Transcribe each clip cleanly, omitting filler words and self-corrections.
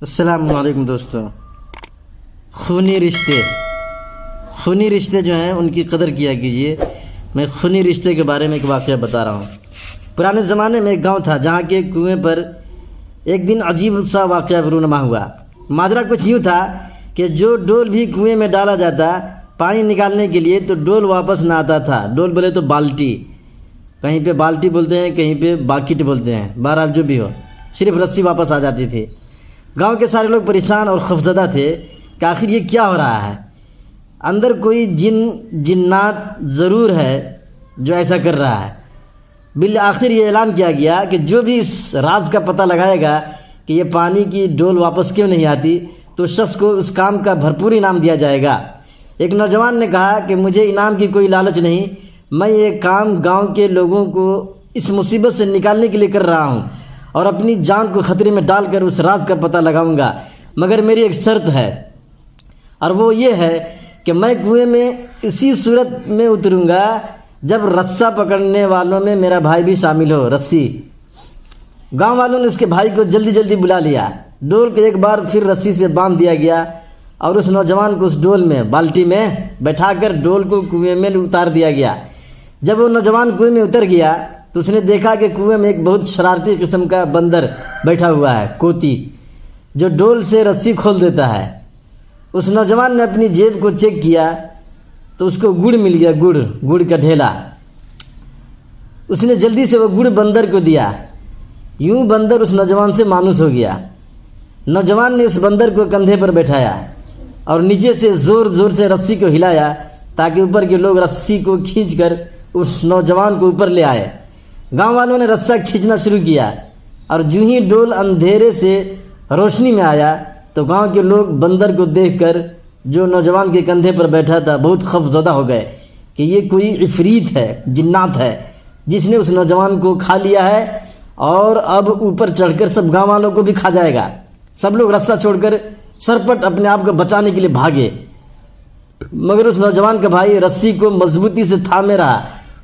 السلام علیکم دوستو، خونی رشتے جو ہیں ان کی قدر کیا کیجیے۔ میں خونی رشتے کے بارے میں ایک واقعہ بتا رہا ہوں۔ پرانے زمانے میں ایک گاؤں تھا جہاں کے کنویں پر ایک دن عجیب سا واقعہ رونما ہوا۔ ماجرا کچھ یوں تھا کہ جو ڈول بھی کنویں میں ڈالا جاتا پانی نکالنے کے لیے تو ڈول واپس نہ آتا تھا۔ ڈول بولے تو بالٹی، کہیں پہ بالٹی بولتے ہیں، کہیں پہ باکٹ بولتے ہیں، بہرحال جو بھی ہو، صرف رسی واپس آ جاتی تھی۔ گاؤں کے سارے لوگ پریشان اور خوفزدہ تھے کہ آخر یہ کیا ہو رہا ہے، اندر کوئی جنات ضرور ہے جو ایسا کر رہا ہے۔ بالآخر یہ اعلان کیا گیا کہ جو بھی اس راز کا پتہ لگائے گا کہ یہ پانی کی ڈول واپس کیوں نہیں آتی تو شخص کو اس کام کا بھرپور انعام دیا جائے گا۔ ایک نوجوان نے کہا کہ مجھے انعام کی کوئی لالچ نہیں، میں یہ کام گاؤں کے لوگوں کو اس مصیبت سے نکالنے کے لیے کر رہا ہوں اور اپنی جان کو خطرے میں ڈال کر اس راز کا پتہ لگاؤں گا، مگر میری ایک شرط ہے، اور وہ یہ ہے کہ میں کنویں میں اسی صورت میں اتروں گا جب رسا پکڑنے والوں میں میرا بھائی بھی شامل ہو۔ رسی۔ گاؤں والوں نے اس کے بھائی کو جلدی بلا لیا۔ ڈول کو ایک بار پھر رسی سے باندھ دیا گیا اور اس نوجوان کو اس ڈول میں بالٹی میں بیٹھا کر ڈول کو کنویں میں اتار دیا گیا۔ جب وہ نوجوان کنویں میں اتر گیا تو اس نے دیکھا کہ کنویں میں ایک بہت شرارتی قسم کا بندر بیٹھا ہوا ہے، کوتی، جو ڈول سے رسی کھول دیتا ہے۔ اس نوجوان نے اپنی جیب کو چیک کیا تو اس کو گڑ مل گیا، گڑ کا ڈھیلا۔ اس نے جلدی سے وہ گڑ بندر کو دیا۔ یوں بندر اس نوجوان سے مانوس ہو گیا۔ نوجوان نے اس بندر کو کندھے پر بیٹھایا اور نیچے سے زور سے رسی کو ہلایا تاکہ اوپر کے لوگ رسی کو کھینچ کر اس نوجوان کو اوپر لے آئے۔ گاؤں والوں نے رسا کھینچنا شروع کیا اور جو ہی ڈول اندھیرے سے روشنی میں آیا تو گاؤں کے لوگ بندر کو دیکھ کر جو نوجوان کے کندھے پر بیٹھا تھا بہت خوفزدہ ہو گئے کہ یہ کوئی عفریت ہے، جنات ہے، جس نے اس نوجوان کو کھا لیا ہے اور اب اوپر چڑھ کر سب گاؤں والوں کو بھی کھا جائے گا۔ سب لوگ رسا چھوڑ کر سرپٹ اپنے آپ کو بچانے کے لیے بھاگے، مگر اس نوجوان کا بھائی رسی کو مضبوطی سے تھامے رہا،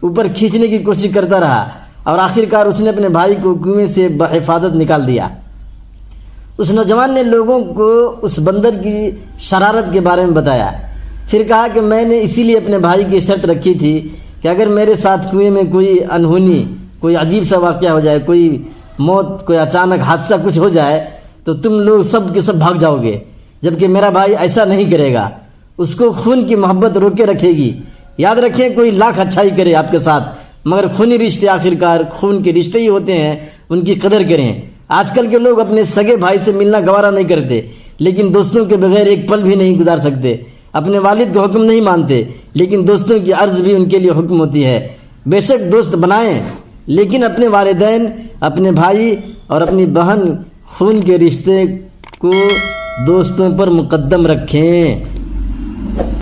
اوپر کھینچنے کی کوشش کرتا رہا اور آخرکار اس نے اپنے بھائی کو کنویں سے بحفاظت نکال دیا۔ اس نوجوان نے لوگوں کو اس بندر کی شرارت کے بارے میں بتایا، پھر کہا کہ میں نے اسی لیے اپنے بھائی کی شرط رکھی تھی کہ اگر میرے ساتھ کنویں میں کوئی انہونی، کوئی عجیب سا واقعہ ہو جائے، کوئی موت، کوئی اچانک حادثہ کچھ ہو جائے تو تم لوگ سب کے سب بھاگ جاؤ گے، جبکہ میرا بھائی ایسا نہیں کرے گا، اس کو خون کی محبت روکے رکھے گی۔ یاد رکھیں، کوئی لاکھ اچھائی کرے آپ کے ساتھ مگر خونی رشتے آخرکار خون کے رشتے ہی ہوتے ہیں، ان کی قدر کریں۔ آج کل کے لوگ اپنے سگے بھائی سے ملنا گوارا نہیں کرتے، لیکن دوستوں کے بغیر ایک پل بھی نہیں گزار سکتے۔ اپنے والد کا حکم نہیں مانتے، لیکن دوستوں کی عرض بھی ان کے لیے حکم ہوتی ہے۔ بے شک دوست بنائیں، لیکن اپنے والدین، اپنے بھائی اور اپنی بہن خون کے رشتے کو دوستوں پر مقدم رکھیں۔